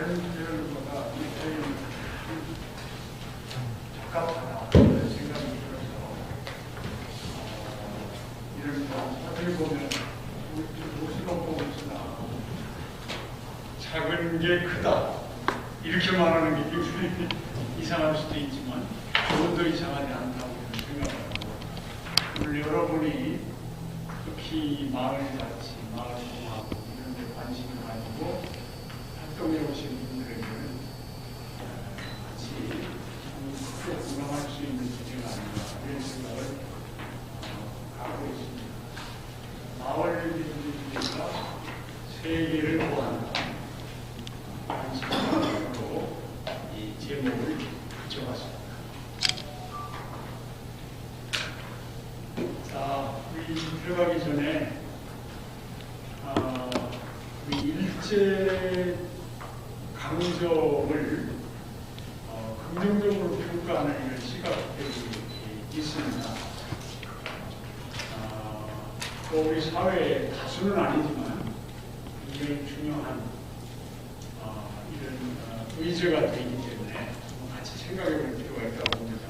다른 계열보다 제일 적합하다 그런 생각이 들어서 이런 어떻게 보면 모습으로 보고 있으나 작은 게 크다 이렇게 말하는 게 굉장히 이상할 수도 있지만 조금 더 이상하지 않다고 생각하고 오늘 여러분이 특히 마을자치, 마을공학 이런 데 관심을 가지고 활동해 오신 분들에게는 같이 크게 공감할 수 있는 주제가 아닌가 이런 생각을 갖고 있습니다. 마을 민주주의가 세계를 보한다. 관심으로 이 제목을 붙여봤습니다. 자, 우리 들어가기 전에 우리 일제 강점을 긍정적으로 평가하는 이런 시각들이 있습니다. 또 우리 사회의 다수는 아니지만 굉장히 중요한 이런 의제가 되기 때문에 같이 생각해 볼 필요가 있다고 봅니다.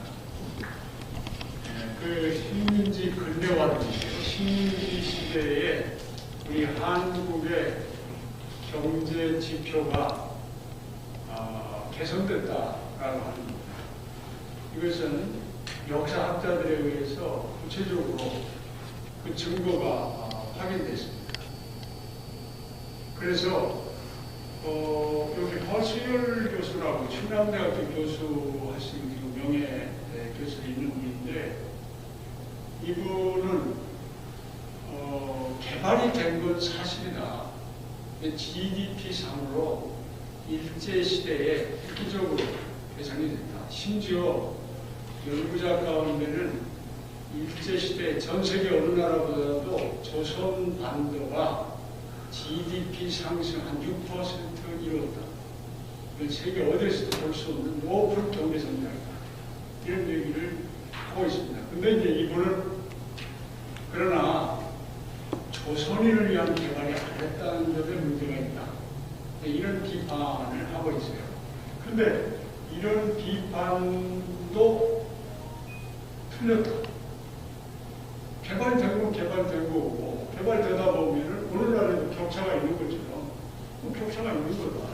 그 식민지 근대화든지 식민지 시대에 우리 한국의 경제 지표가 개선됐다라고 합니다. 이것은 역사학자들에 의해서 구체적으로 그 증거가 확인됐습니다. 그래서 여기 허수열 교수라고 충남대학교 교수 하신 명예 교수 있는 분인데 이분은 개발이 된 건 사실이다. GDP 상으로 일제시대에 획기적으로 개선이 됐다. 심지어 연구자 가운데는 일제시대 전 세계 어느 나라보다도 조선 반도가 GDP 상승 한 6% 이뤘다. 세계 어디에서도 볼 수 없는 높은 경제 성장이다. 이런 얘기를 하고 있습니다. 근데 이제 이분은 그러나 조선인을 위한 개발이 안 됐다는 점에 문제가 있다. 이런 비판을 하고 있어요. 근데 이런 비판도 틀렸다. 개발되고 개발되다 보면은 오늘날에도 격차가 있는 것처럼 격차가 있는 거다.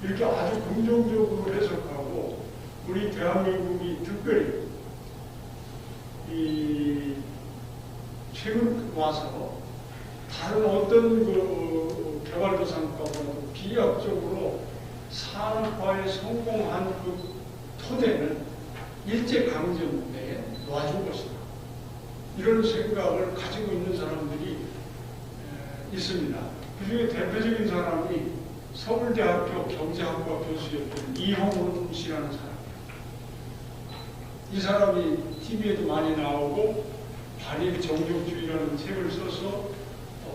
이렇게 아주 긍정적으로 해석하고 우리 대한민국이 특별히 이 최근 와서 다른 어떤 그 개발도상국가보다도 비약적으로 산업화에 성공한 그 토대는 일제강점기에 놓아준 것이다. 이런 생각을 가지고 있는 사람들이 있습니다. 그중에 대표적인 사람이 서울대학교 경제학과 교수였던 이홍훈 씨라는 사람이에요. 이 사람이 TV에도 많이 나오고 반일 정족주의라는 책을 써서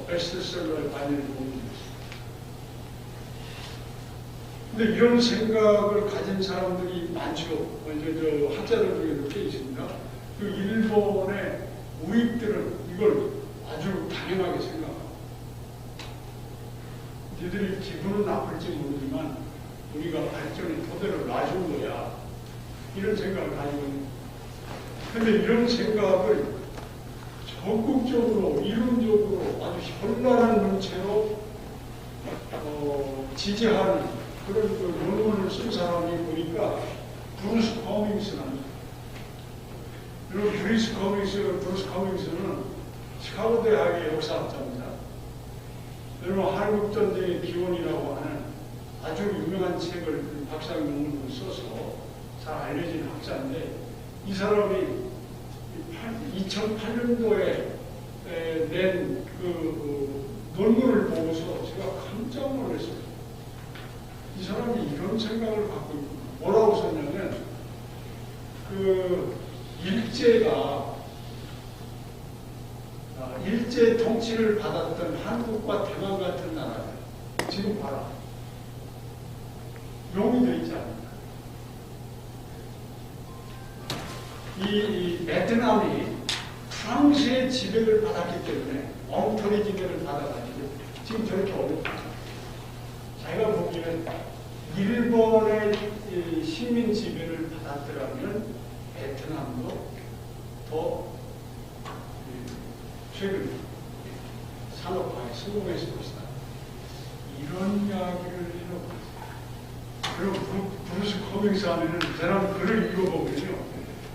베스트셀러에 반일을 보고 있습니다. 근데 이런 생각을 가진 사람들이 많죠. 저 학자들 중에도 꽤 있습니다. 그 일본의 우익들은 이걸 아주 당연하게 생각합니다. 니들이 기분은 나쁠지 모르지만 우리가 발전의 토대를 놔준 거야. 이런 생각을 가지고 있는. 근데 이런 생각을 적극적으로, 이론적으로 아주 현란한 문체로 지지하는 그런 그 논문을 쓴 사람이 보니까 브루스 커밍스랍니다. 그리고 브루스 커밍스는 시카고 대학의 역사학자입니다. 여러분 한국전쟁의 기원이라고 하는 아주 유명한 책을 박사 논문을 써서 잘 알려진 학자인데 이 사람이 2008년도에 낸 그 논문을 보고서 제가 깜짝 놀랐어요. 이 사람이 이런 생각을 갖고 있구나. 뭐라고 썼냐면 그 일제가 일제 통치를 받았던 한국과 대만 같은 나라들 지금 봐라. 용이 되어 있지 않습니까? 이 베트남이 프랑스의 지배를 받았기 때문에 엉터리 지배를 받아가지고 지금 저렇게 어렵다. 자기가 보기에는 식민 지배를 받았더라면 베트남도 더 최근 산업화에 성공했을 것이다. 이런 이야기를 해놓고 그리고 브루스 커밍스 하면은 저는 글을 읽어보면요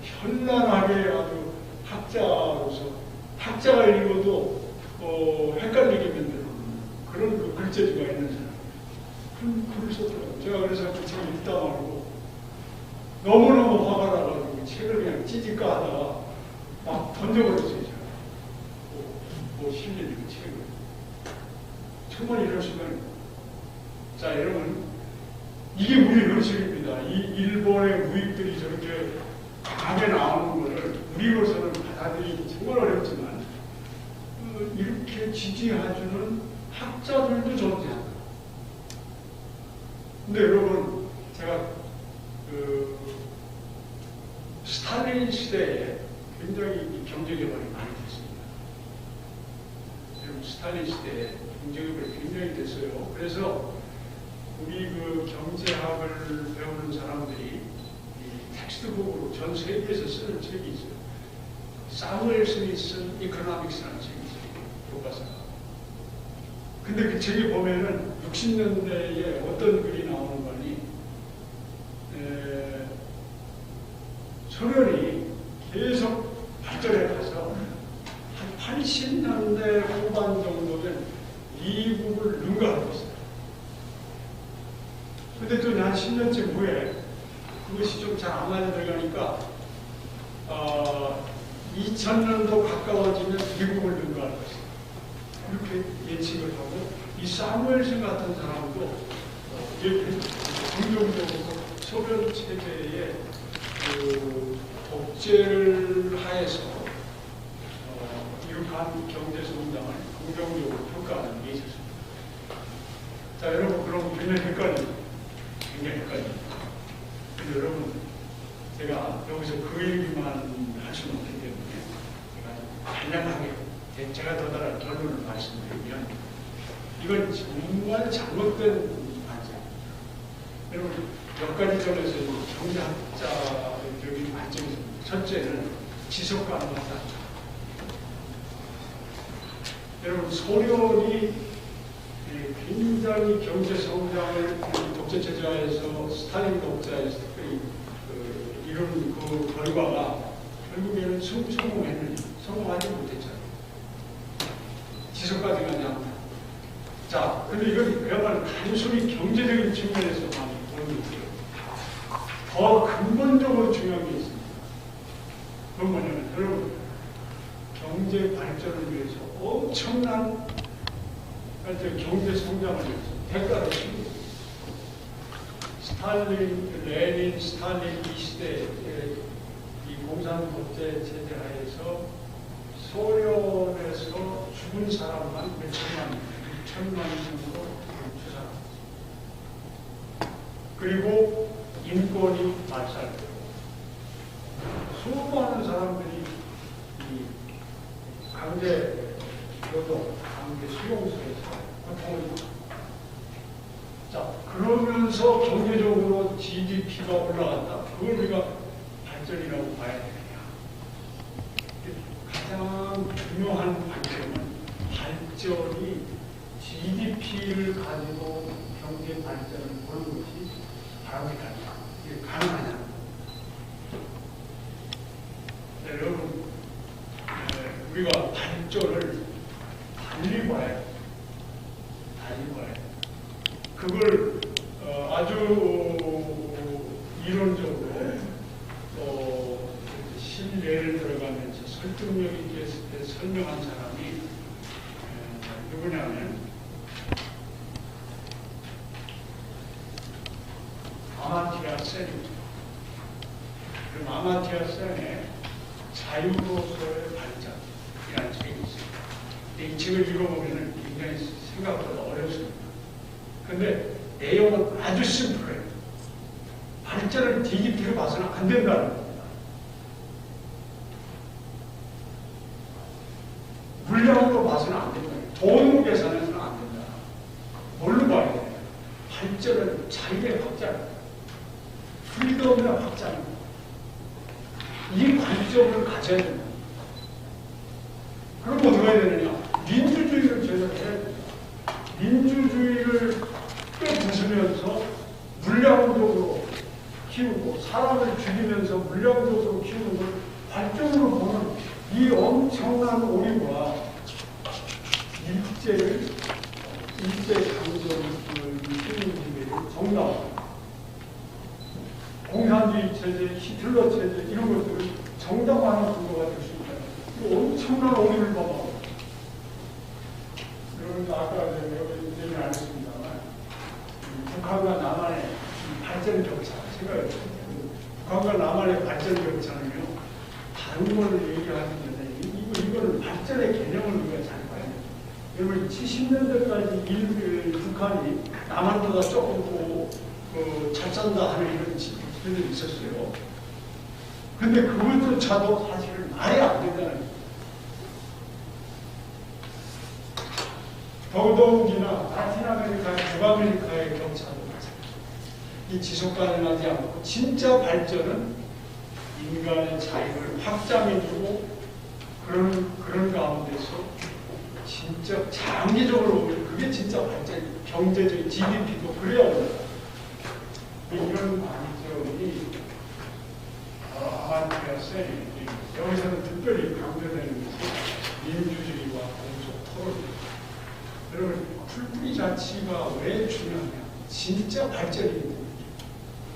현란하게 아주 학자로서 학자가 읽어도 헷갈리게 만드는 그런 그 글재주가 있는 사람. 그런 글을 썼더라고요. 제가 그래서 그 책을 읽다 말고 너무너무 화가 나가지고 책을 그냥 찢을까 하다가 막 던져버렸어요. 제가. 뭐 실린 그 책을. 정말 이럴 수는. 자, 여러분. 이게 우리 현실입니다. 이 일본의 무익들이 저렇게 강하게 나오는 것을 우리로서는 받아들이기 정말 어렵지만 이렇게 지지해주는 학자들도 존재한다. 근데 여러분 제가 그 스탈린 시대에 굉장히 경제개발이 많이 됐습니다. 여러분 스탈린 시대에 경제개발이 굉장히 됐어요. 그래서 우리 그 경제학을 배우는 사람들이 이 텍스트북으로 전 세계에서 쓰는 책이 있어요. 사무엘 스미스 이코노믹스라는 책이 있어요. 교과서가. 근데 그 책에 보면은 60년대에 어떤 글이 나오는 거니 소련이 계속 발전해 가서 한 80년대 후반 정도면 미국을 능가하고 있어요. 근데 또 한 10년쯤 후에 그것이 좀 잘 안 맞아 들어가니까 2000년도 가까워지면 미국을 능가할 것이다. 이렇게 예측을 하고 이 사무엘슨 같은 사람도 긍정적으로 소련 체제의 그 독재를 하에서 이룩한 경제 성장을 긍정적으로 평가하는 게 있었습니다. 자, 여러분 그럼 굉장히 헷갈립니다. 굉장히 헷갈립니다. 근데 여러분 제가 여기서 그 얘기만 할 수는 없기 때문에 제가 간략하게 제가 더달아 결론을 말씀드리면 이건 정말 잘못된 관점입니다. 여러분 몇 가지 점에서 경제학자적인 관점에서 첫째는 지속 가능하다. 여러분 소련이 굉장히 경제 성장을 독재 체제하에서 스탈린 독자에서 이런 그 결과가 결국에는 성공했는지 성공하지 못했잖아요. 지속까지 가지 않다. 자, 근데 이건 그야말로 단순히 경제적인 측면에서만 보는 거예요. 더 근본적으로 중요한 게 있습니다. 그건 뭐냐면 여러분 경제 발전을 위해서 엄청난 경제 성장을 위해서 대가를 치고 스탈린, 레닌, 스탈린 이 시대에 이 공산 독재 체제 하에서 소련에서 죽은 사람만 몇 천만 정도 추산합니다. 그리고 인권이 발살되고 수많은 사람들이 이 강제 노동, 강제 수용소에서 고통을 받습니다. 자, 그러면서 경제적으로 GDP가 올라간다. 그걸 우리가 발전이라고 봐야 되느냐. 가장 중요한 관점은 발전이 GDP를 가지고 경제 발전을 보는 것이 바람직하냐. 이게 가능하냐. 네, 여러분, 우리가 발전을 달리 봐야 돼요. 달리 봐야 돼요. 그걸 아주 이론적으로 신뢰를 들어가면서 설득력 있게 설명한 사람이 누구냐면 아마티아 센입니다. 그럼 아마티아 센의 자유로서의 발전이라는 책이 있습니다. 근데 이 책을 읽어보면 굉장히 생각보다 어렵습니다. 근데 내용은 아주 심플해요. 발전을 뒤집히고 봐서는 안 된다는 겁니다. 물량으로 봐서는 안 된다. 돈으로 계산해서는 안 된다. 뭘로 봐야 돼요? 발전은 자유의 확장입니다. 프리덤의 확장입니다. 이 관점을 가져야 됩니다. 그럼 어떻게 해야 되느냐? 민주주의를 제대로 해야 됩니다. 민주주의를 꿰부수면서 물량적으로 키우고 사람을 죽이면서 물량적으로 키우는 걸 관점으로 보는 이 엄청난 오류와 일제 강점을 정당 공산주의 체제, 히틀러 체제 이런 것들을 정당화하는 근거가 될 수 있다. 이 엄청난 오류를 봐봐. 여러분도 아까 여기 얘기 안 했습니다만 북한과 남한의 발전 격차 제가 북한과 남한의 발전 격차는요 다른 걸 얘기하는데 이거는 발전의 개념을 우리가 잘 봐야 돼요. 여러분 70년대까지 북한이 남한보다 조금 잘 산다 하는 이런 지표들이 있었어요. 근데 그것조차도 사실은 말이 안 된다는 거예요. 더더욱이나 라틴 아메리카, 북아메리카의 격차도 마찬가지입니다. 이 지속 가능하지 않고 진짜 발전은 인간의 자유를 확장해주고 그런 가운데서 진짜 장기적으로 그게 진짜 발전, 경제적인 GDP도 그래야 합니다. 이런 관점이 아마티아 셀이 여기서는 특별히 강조되는 것이 민주주의와 공적 토론입니다. 여러분 풀뿌리 자치가 왜 중요하냐? 진짜 발전이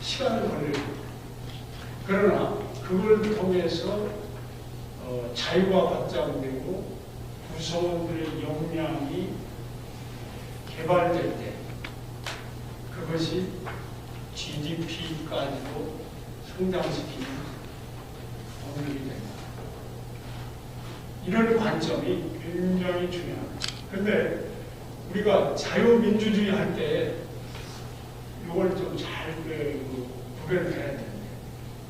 시간을 걸려요. 그러나 그걸 통해서 자유가 확장되고 구성원들의 역량이 개발될 때 그것이 GDP까지도 성장시키는 동력이 됩니다. 이런 관점이 굉장히 중요합니다. 그런데 우리가 자유민주주의 할 때 이걸 좀 잘 구별을 해야 되는데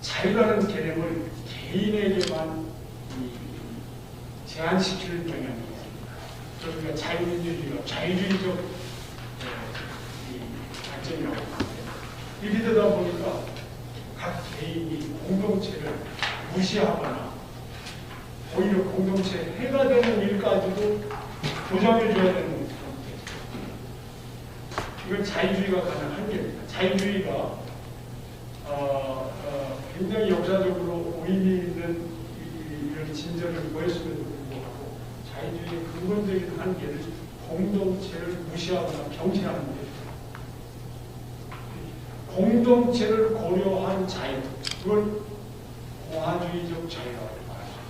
자유라는 개념을 개인에게만 제한시키는 경향이 있습니다. 그러니까 자유민주주의가 자유주의적 관점이라고 하는데 이렇게 되다 보니까 각 개인이 공동체를 무시하거나 오히려 공동체에 해가 되는 일까지도 보장해줘야 되는 거죠. 이건 자유주의가 가는 한계입니다. 자유주의가 굉장히 역사적으로 의미 있는 이런 진전을 보였음에도 불구하고 자유주의의 근본적인 한계를 공동체를 무시하거나 경시하는 거죠. 공동체를 고려한 자유, 그걸 공화주의적 자유라고 말합니다.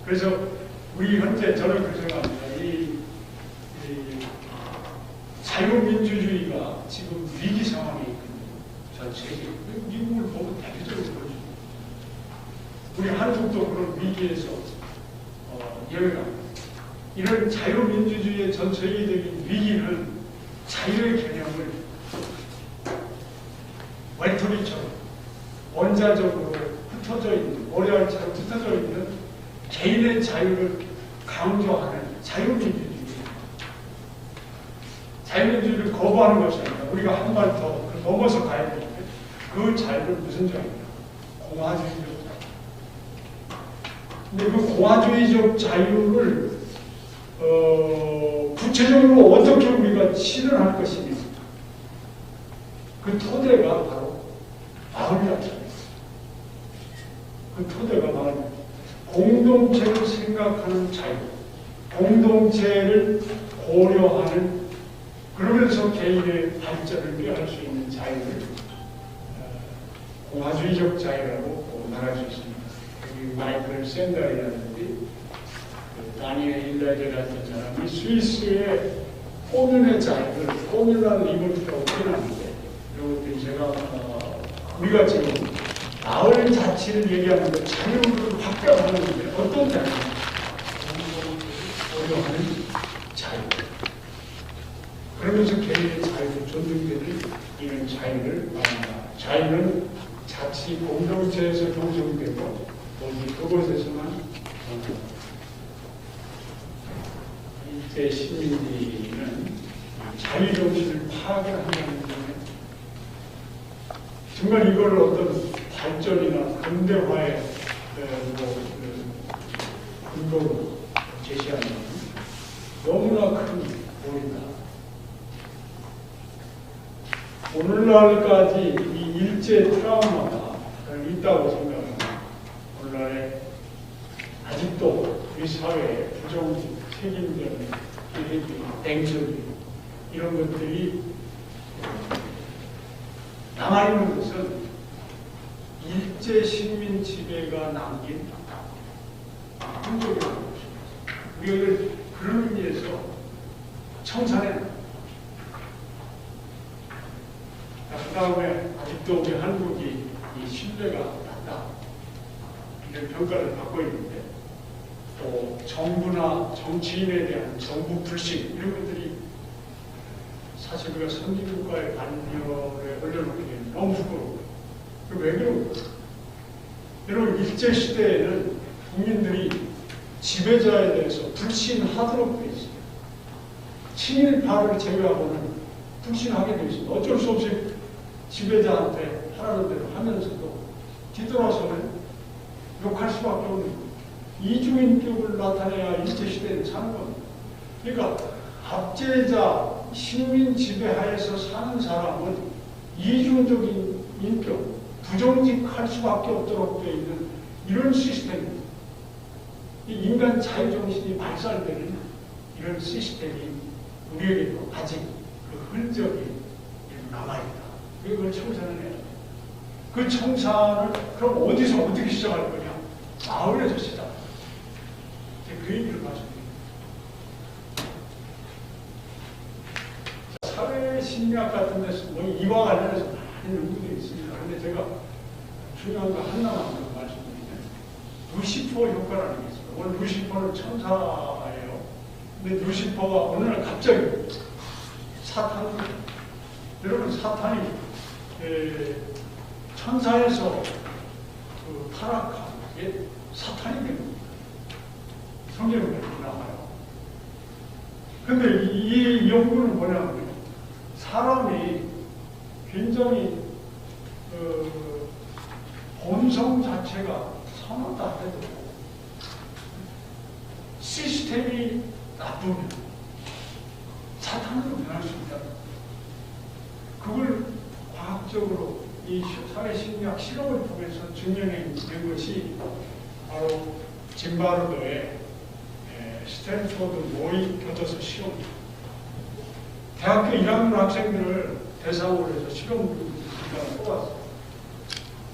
그래서 우리 현재 저는 그렇게 생각합니다. 이 자유민주주의가 지금 위기 상황에 있거든요. 전 세계 미국을 보면 대표적으로 보여줍니다. 우리 한국도 그런 위기에서 예외랍니다. 이런 자유민주주의의 전 세계적인 위기는 자유의 개념을 외톨이처럼 원자적으로 흩어져 있는, 모래알처럼 흩어져 있는 개인의 자유를 강조하는 자유민주주의. 자유민주주의를 거부하는 것이 아니라 우리가 한 발 더 넘어서 가야 되는데 그 자유를 무슨 자유냐? 공화주의적 자유. 근데 그 공화주의적 자유를 구체적으로 어떻게 우리가 실현할 것이냐? 그 토대가 바로 마을이라고. 그 토대가 바로 공동체를 생각하는 자유, 공동체를 고려하는 그러면서 개인의 발전을 꾀할 수 있는 자유를 공화주의적 자유라고 말할 수 있습니다. 여기 마이클 샌더이라든지 다니엘 일라제 같은 사람이 스위스의 포뮬의 자유를 포뮬라 리버티라고 표현하는데 이런 것들이 제가 우리가 지금 마을 자치를 얘기하는데 자유를 확대하는데 어떤 자유? 고려하는 자유. 그러면서 개인의 자유를 존중되는 이런 자유를 말합니다. 자유는 자치 공동체에서 형성되고 오직 그곳에서만 일제 시민들은 자유정신을 파괴한다는 점에 정말 이걸 어떤 발전이나 근대화의 근거로 제시하는 너무나 큰 오해다. 오늘날까지 이 일제 트라우마가 있다고 생각합니다. 오늘날에 아직도 우리 사회에 부정직, 책임적인, 냉소리 이런 것들이 남아있는 것은 일제 식민 지배가 남긴 흔적이라는 것입니다. 우리가 그런 의미에서 청산해. 그 다음에 아직도 우리 한국이 이 신뢰가 낮다. 이런 평가를 받고 있는데 또 정부나 정치인에 대한 정부 불신 이런 것들이 사실 우리가 선진국가의 반열에 올려놓기에는 너무 부끄러워요. 왜 그런가? 여러분 일제시대에는 국민들이 지배자에 대해서 불신하도록 되어 있습니다. 친일파를 제외하고는 불신하게 되어 있습니다. 어쩔 수 없이 지배자한테 하라는 대로 하면서도 뒤돌아서는 욕할 수밖에 없는 거예요. 이중인격을 나타내야 일제시대에는 사는 겁니다. 그러니까 압제자, 식민 지배하에서 사는 사람은 이중적인 인격, 부정직할 수밖에 없도록 되어 있는 이런 시스템입니다. 이 인간 자유정신이 발달되는 이런 시스템이 우리에게도 아직 그 흔적이 남아있다. 그걸 청산을 해야 돼. 그 청산을 그럼 어디서 어떻게 시작할 거냐? 마을에서 시작. 그 얘기를 말씀드립니다. 사회심리학 같은 데서 뭐 이와 관련해서 많은 연구들이 있습니다. 그런데 제가 중요한 거 하나만 말씀드리면 루시퍼 효과라는 게 있습니다. 오늘 루시퍼는 천사예요. 근데 루시퍼가 어느 날 갑자기 사탄, 여러분 사탄이 천사에서 그 타락한 게 사탄이 됩니다. 성경에 나와요. 근데 이 연구는 뭐냐면 사람이 굉장히 본성 자체가 선하다 해도 시스템이 나쁘면 사탄으로 변할 수 있다. 그걸 과학적으로 이 사회심리학 실험을 통해서 증명된 것이 바로 짐바르도의 스탠포드 모의 교도소 실험입니다. 대학교 1학년 학생들을 대상으로 해서 실험 기간을 뽑았어요.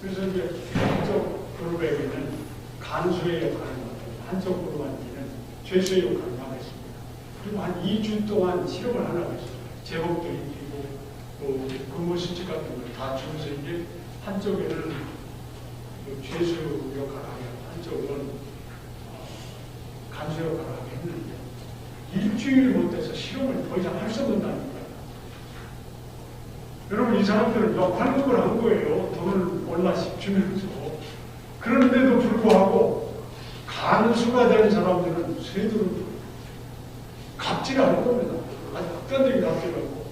그래서 이제 한쪽 그룹에게는 간수의 역할을 맡고 한쪽 그룹한테는 죄수의 역할을 맡았습니다. 그리고 한 2주 동안 실험을 하려고 했어요. 제복도 입히고 또 근무 수칙 같은 걸 다 주면서 이제 한쪽에는 죄수 역할을 하고 한쪽은 간수 역할을 하게 했는데 일주일 못해서 실험을 더 이상 할 수 없는다니까요. 여러분 이 사람들은 역할극을 한 거예요. 돈을 얼마씩 주면서. 그런데도 불구하고 간수가 된 사람들은 쇠들을 갑질을 하는 겁니다. 아주 극단적인 갑질을 하고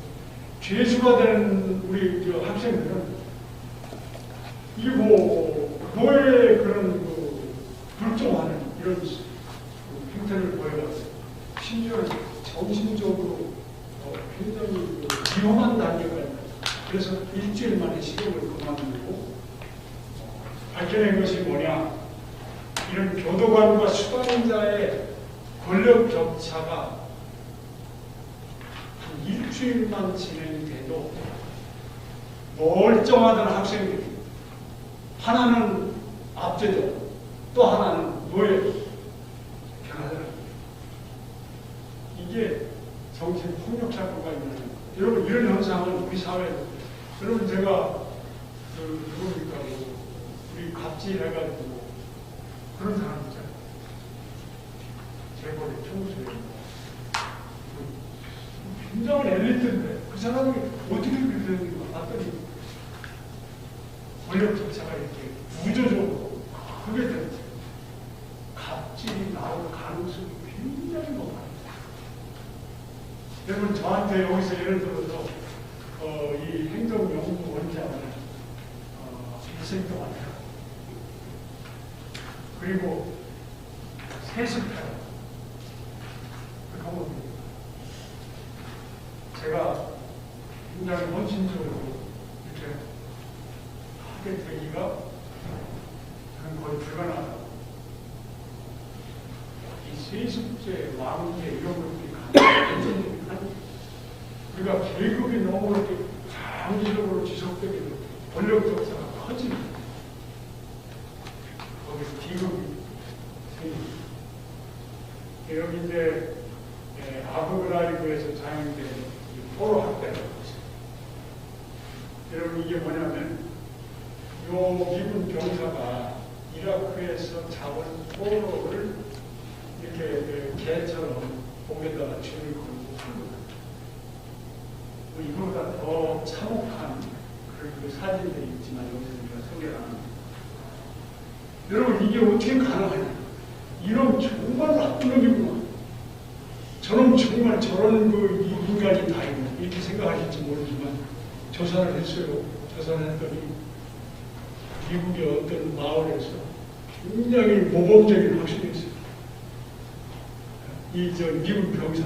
죄수가 된 우리 학생들은 이게 뭐에 그런 불종하는 이런 형태를 보여봤어요. 심지어는 정신적으로 굉장히 위험한 단계가 있다. 그래서 일주일 만에 실험을 그만두고 밝혀낸 것이 뭐냐? 이런 교도관과 수감자의 권력 격차가 한 일주일만 진행돼도 멀쩡하던 학생들이 하나는 압제자, 또 하나는 노예 변하더라고요. 이게 정신 폭력 사고가 있는 거예요. 여러분 이런 현상은 우리 사회에 여러분 제가 누굽니까 우리 갑질해가지고 그런 사람 있잖아요. 재벌의 총수에 굉장한 엘리트인데 그 사람이 어떻게 그렇게 되는가 봤더니 권력 격차가 이렇게 구조적으로 그게 됐죠. 갑질이 나올 가능성이 굉장히 높아요. 여러분 저한테 여기서 예를 들어서 이 행정연구원장을 자세히 똑같아요. 그리고 세습해요. 그러면 제가 굉장히 헌신적으로 이렇게 하게 되기가 거의 불가능하다. 이 세습제, 왕제 이런 것들이 가능한 우리가 계급이 너무 이렇게 장기적으로 지속되게 권력 격차가 커집니다. 거기서 비극이 생깁니다. 여기 이제 아부그라이브에서 자행된 포로 학대라고 있어요. 여러분 이게 뭐냐면 요 미군 병사가 이라크에서 잡은 포로를 이렇게 개처럼 목에다가 줄을 걸고 한 거예요. 이거보다 더 참혹한 그 사진들이 있지만 여기서 우리가 소개를 안 합니다. 여러분 이게 어떻게 가능하냐? 이런 정말 나쁜 놈이구나. 저는 정말 저런 그 인간이 다 있나 이렇게 생각하실지 모르지만 조사를 했어요. 조사를 했더니 미국의 어떤 마을에서 굉장히 모범적인 확신이 있어요. 이 저 미국 병사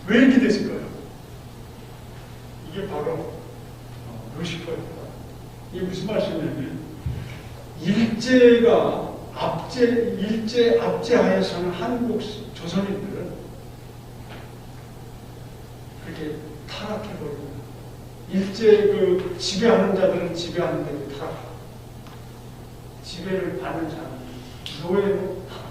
왜 이렇게 됐을까요? 이게 바로 루시퍼입니다. 이게 무슨 말씀이냐면 일제 압제하에서는 한국 조선인들은 그렇게 타락해버리고 일제 그 지배하는 자들은 지배하는 대로 타락하고 지배를 받는 자는 노예로 타락.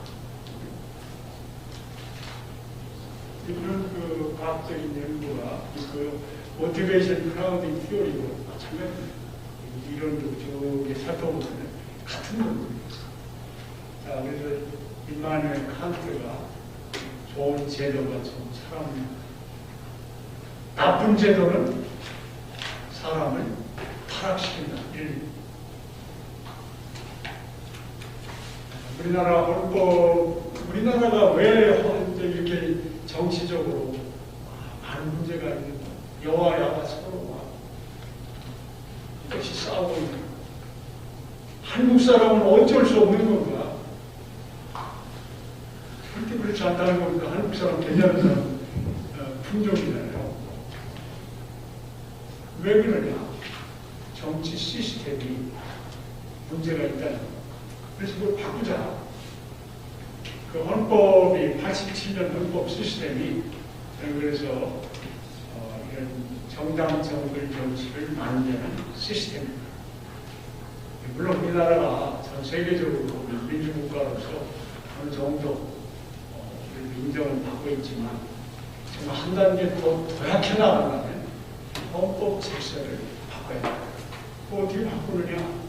이런 그 과학적인 연구가 그 모티베이션 크라우딩 티오리로 마찬가지입니다. 이런 쪽에 살펴보면 같은 건입니다. 자, 그래서 임마누엘 칸트가 좋은 제도가 좋은 사람입니다. 나쁜 제도는 사람을 타락시킨다. 우리나라 헌법, 우리나라가 왜 이렇게 정치적으로 많은 문제가 있는가? 여와야가 서로 이것이 싸우고 있는 거. 한국 사람은 어쩔 수 없는 건가? 절대 그렇지 않다는 겁니다. 한국 사람 괜찮은 사람 품종이잖아요. 왜 그러냐? 정치 시스템이 문제가 있다는 거. 그래서 그걸 바꾸자. 그 헌법이 87년 헌법 시스템이 그래서 이런 정당 정글 정치를 만드는 시스템입니다. 물론 우리나라가 전 세계적으로 민주국가로서 어느 정도 인정을 받고 있지만 정말 한 단계 더 도약해 나가려면 헌법 질서를 바꿔야 됩니다. 그 어떻게 바꾸느냐?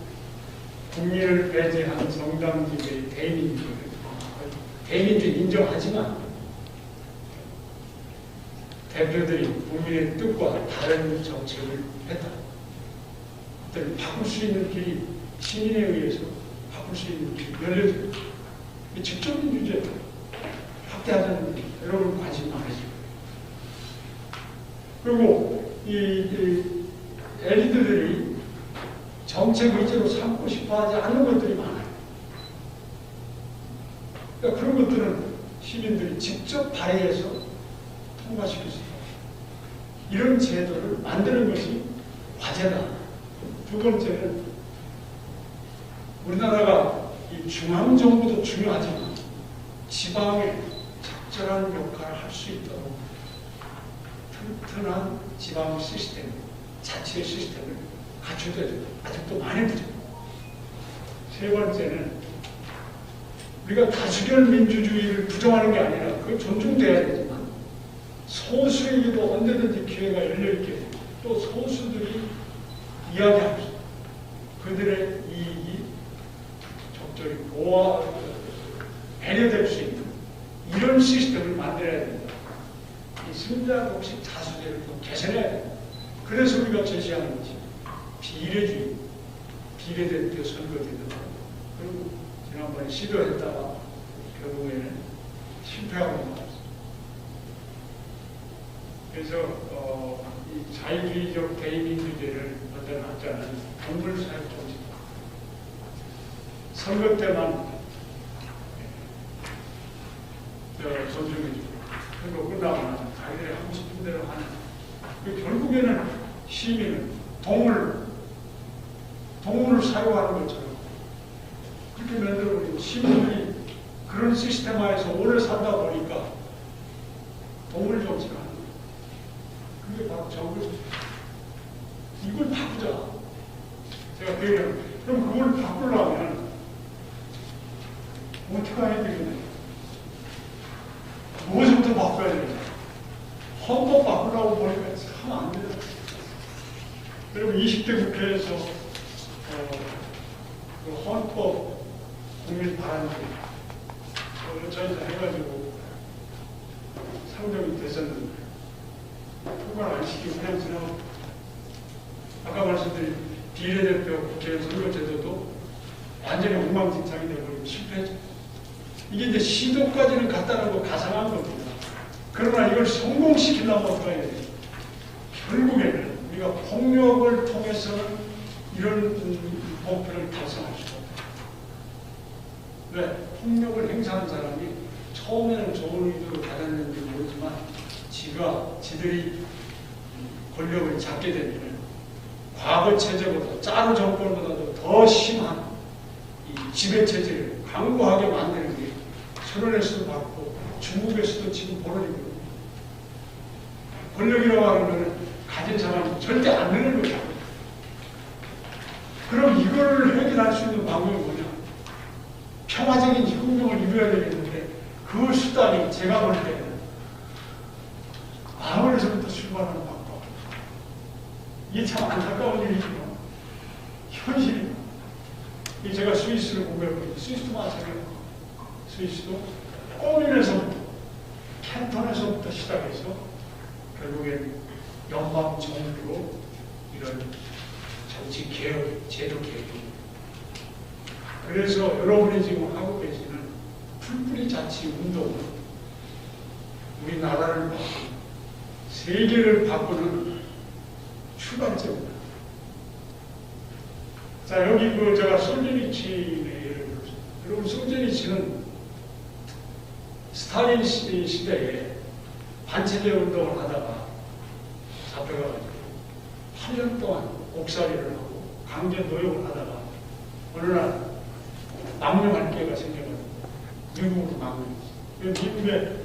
국민을 배제한 정당지배의 대민주를 인정하지만 대표들이 국민의 뜻과 다른 정책을 했다. 그때는 바꿀 수 있는 길이 시민에 의해서 바꿀 수 있는 길이 열려집니다. 직접 민주제 확대하자는 게 여러분 관심 많으시고 그리고 이 엘리트들이 정책 의제로 삼고 싶어 하지 않는 것들이 많아요. 그러니까 그런 것들은 시민들이 직접 발의해서 통과시킬 수 있어요. 이런 제도를 만드는 것이 과제다. 두 번째는 우리나라가 이 중앙정부도 중요하지만 지방에 적절한 역할을 할 수 있도록 튼튼한 지방 시스템, 자치의 시스템을 갖춰야 돼요. 아직도 많이 부족해요. 세 번째는 우리가 다수결 민주주의를 부정하는 게 아니라 그건 존중돼야 되지만 소수에게도 언제든지 기회가 열려있게 또 소수들이 이야기하고 그들의 이익이 적절히 배려될 수 있는 이런 시스템을 만들어야 된다. 이 승자 독식 다수제를 좀 개선해야 된다. 그래서 우리가 제시하는 것이 비례주의, 비례대표 선거제도 그리고 지난번에 시도했다가 결국에는 실패하고 나왔습니다. 그래서 이 자유주의적 대의민주제를 어떤 학자는 동물사회 정치다 선거 때만 존중해주고 선거 끝나고 나서 자기들이 하고 싶은 대로 하는 결국에는 시민은 동물을 사용하는 것처럼 그렇게 만들어버리고 시민들이 그런 시스템화에서 오래 살다 보니까 동물 정치가 하는 거예요. 그게 바로 정부. 이걸 바꾸자. 제가 그 얘기하면 그럼 그걸 바꾸려면 어떻게 해야 되겠냐. 무엇부터 바꿔야 되냐. 헌법 바꾸려고 보니까 참 안 돼요. 그리고 20대 국회에서 그 헌법 국민 발언을 저희가 해가지고 상정이 됐었는데 통과를 안 시키고 그냥 지나고 아까 말씀드린 비례대표 국회의원 선거제도도 완전히 엉망진창이 되어버리고 실패했죠. 이게 이제 시도까지는 갔다는 거 가상한 겁니다. 그러나 이걸 성공시키려면 어떻게 해야 돼요? 결국에는 우리가 폭력을 통해서는 이런 목표를 달성할 수가 없다. 왜? 폭력을 행사하는 사람이 처음에는 좋은 의도로 받았는지 모르지만 지들이 권력을 잡게 되면 과거 체제보다 짜르 정권보다도 더 심한 이 지배 체제를 강고하게 만드는 게 소련에서도 봤고 중국에서도 지금 벌어지고 있거든요. 권력이라고 하면 가진 사람이 절대 안 되는 거죠. 그럼 이걸 해결할 수 있는 방법이 뭐냐? 평화적인 혁명을 이루어야 되겠는데 그 수단이 제가 볼 때는 마을에서부터 출발하는 방법. 이게 참 안타까운 일이지만 현실입니다. 제가 스위스를 공부해보니 스위스도 마찬가지예요. 스위스도 꼬민에서부터 캔턴에서부터 시작해서 결국엔 연방 정부로 이런 정치 개혁, 제도 개혁입니다. 그래서 여러분이 지금 하고 계시는 풀뿌리 자치 운동은 우리나라를 바꾸는, 세계를 바꾸는 출발점입니다. 자, 여기 제가 솔제니치의 예를 들었습니다. 여러분, 솔제니치는 스탈린 시대에 반체제 운동을 하다가 잡혀가지고 8년 동안 옥살이를 하고 강제 노역을 하다가 어느 날 망명할 기회가 생겨가지고 미국으로 망명했어요. 미국의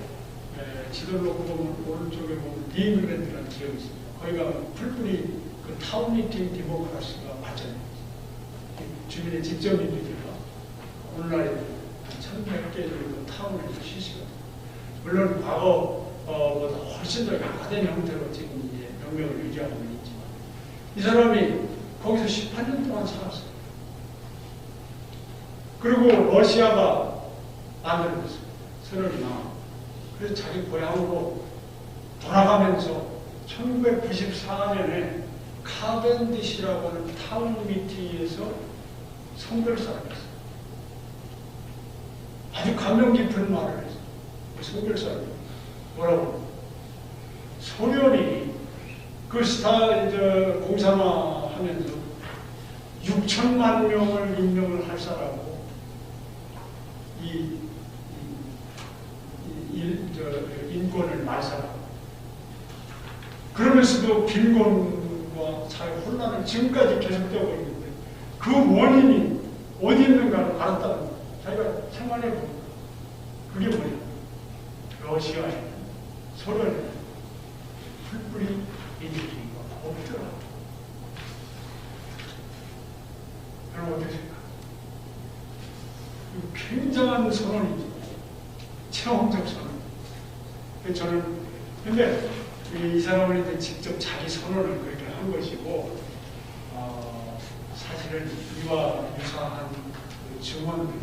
지도를 놓고 보면 오른쪽에 보면 링랜드라는 지역이 있습니다. 거기가 풀뿌리 그 타운리팅 디모크라시가 발전했어요. 주민의 직접민주주의가 오늘날에 1100개 정도 타운을 실시거든요. 물론 과거보다 훨씬 더 약화된 형태로 지금 이제 명명을 유지하고 있지만 이 사람이 거기서 18년 동안 살았어요. 그리고 러시아가 만들어졌어요. 선언이 나와. 그래서 자기 고향으로 돌아가면서 1994년에 카벤디시라고 하는 타운 미팅에서 성별사를 했어요. 아주 감명 깊은 말을 했어요. 그 성별사를. 뭐라고? 소련이 그 공산화 하면서 6천만 명을 임명을 할 사람하고 인권을 말살하고 그러면서도 빈곤과 사회 혼란은 지금까지 계속되고 있는데 그 원인이 어디 있는가를 알았다는 거예요. 자기가 생활해 보니까 그게 뭐냐? 러시아에 소련에 풀뿌리 민주주의가 없더라. 여러분 어떻게 생각해요? 굉장한 선언이죠. 체험적 선언. 저는 근데 이 사람은 이제 직접 자기 선언을 그렇게 한 것이고 사실은 이와 유사한 그 증언들,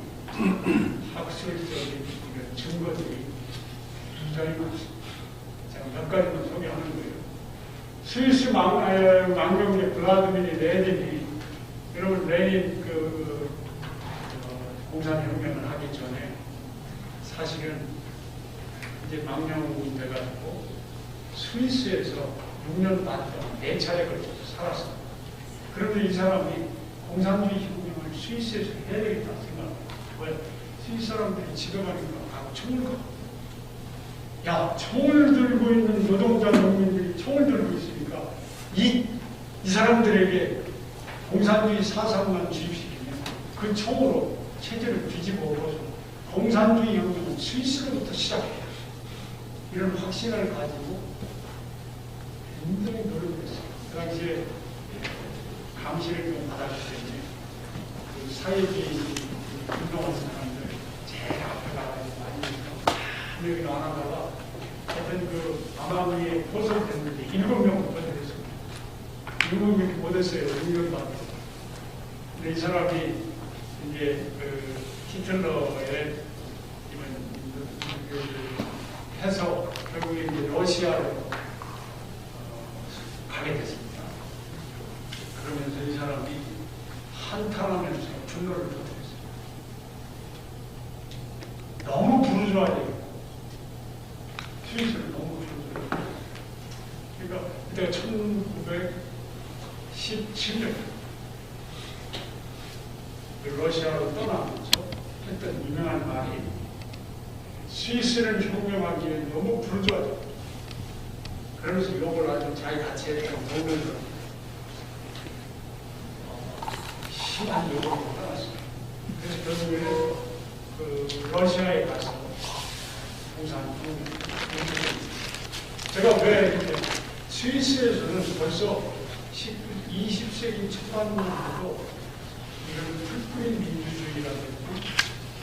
학술적인 이런 증거들이 굉장히 많습니다. 제가 몇 가지만 소개하는 거예요. 스위스 망명의 블라디미르 레닌이 여러분 레닌 공산혁명을 하기 전에 사실은 이제 망명이 돼가지고 스위스에서 6년 반 동안 4차례 걸쳐서 살았어요. 그런데 이 사람이 공산주의 혁명을 스위스에서 해야 되겠다 생각합니다. 왜? 스위스 사람들이 집에 가니까 가고 총을 가. 야, 총을 들고 있는 노동자 농민들이 총을 들고 있으니까 이 사람들에게 공산주의 사상만 주입시키면 그 총으로 체제를 뒤집어 엎어서 공산주의 혁명은 스위스로부터 시작해요. 이런 확신을 가지고 굉장히 노력했어요. 그 당시에 감시를 좀 받았기 때문에 그 사회주의 운동한 사람들 제일 앞에 가가지고 많이 여기를 안 하다가 하여튼 그 아마위에 포섭됐는데 7명 포섭됐습니다. 7명이 못했어요. 6년 받고. 근데 이 사람이 이제 그 히틀러의 해서 결국에 이제 러시아로 가게 됐습니다. 그러면서 이 사람이 한탄하면서 분노를 터뜨렸어요. 너무 부르주아예요. 스위스를 너무 부르주아. 그러니까 그때가 1917년 러시아로 떠나면서 했던 유명한 말이 스위스를 혁명하기에 너무 부르주아죠. 그러면서 욕을 아주 자기 같이 했던 보면서 심한 욕을 떠났어요. 그래서 결국에는 그 러시아에 가서 공산주의. 제가 왜 스위스에서는 벌써 20세기 초반부터 이런 풀뿌리 민주주의라든지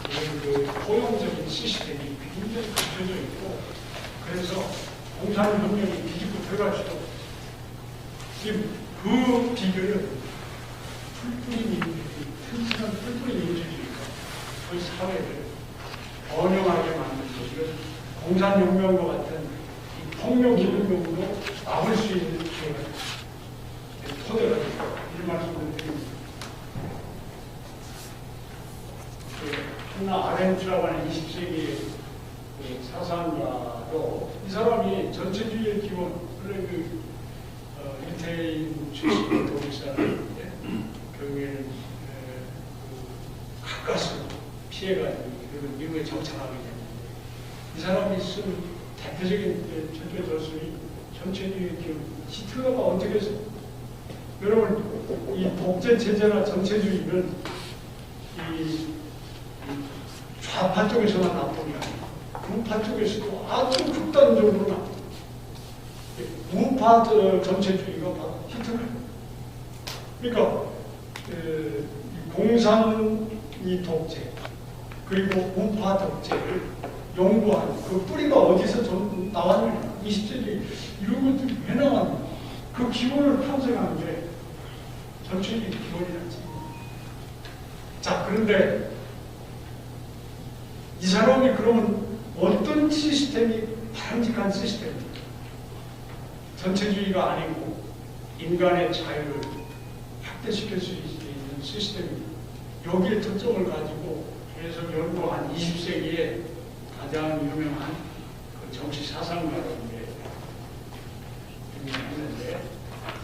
이런 그 포용적인 시스템이 굉장히 갖춰져 있고, 그래서 공산혁명이 뒤집고 들어가시고, 지금 그 비결은 풀뿌리 민주주의, 튼튼한 풀뿌리 민주주의가 저희 사회를 번영하게 만들고, 이런 공산혁명과 같은 이 폭력혁명으로 막을 수 있는 기회가 토대가 됩니다. 이 말씀을 드립니다. 한나 아렌트라고 하는 20세기의 사상가로, 이 사람이 전체주의의 기본, 원래 그 유태인 출신의 독일사람인데 결국에는 가까스로 피해가지고 그리고 미국에 정착하게 됐는데, 이 사람이 쓴 대표적인 전체 저술이 전체주의의 기본. 히틀러가 어떻게 해서, 여러분 이 독재 체제나 전체주의는 이 좌파 쪽에서만 나쁜 게 아니고 우파 쪽에서도 아주 극단적으로 나쁜. 우파 전체주의가 바로 히틀러예요. 그러니까 공산이 독재 그리고 우파 독재를 연구한 그 뿌리가 어디서 나왔느냐. 20세기 이런 것들이 왜 나왔느냐. 그 기본을 탄생한 게 전체주의 기본이라지. 자, 그런데 이 사람이 그러면 어떤 시스템이 바람직한 시스템입니까? 전체주의가 아니고 인간의 자유를 확대시킬 수 있는 시스템입니다. 여기에 특성을 가지고 계속 연구한 20세기에 가장 유명한 그 정치 사상가라는 게 유명했는데,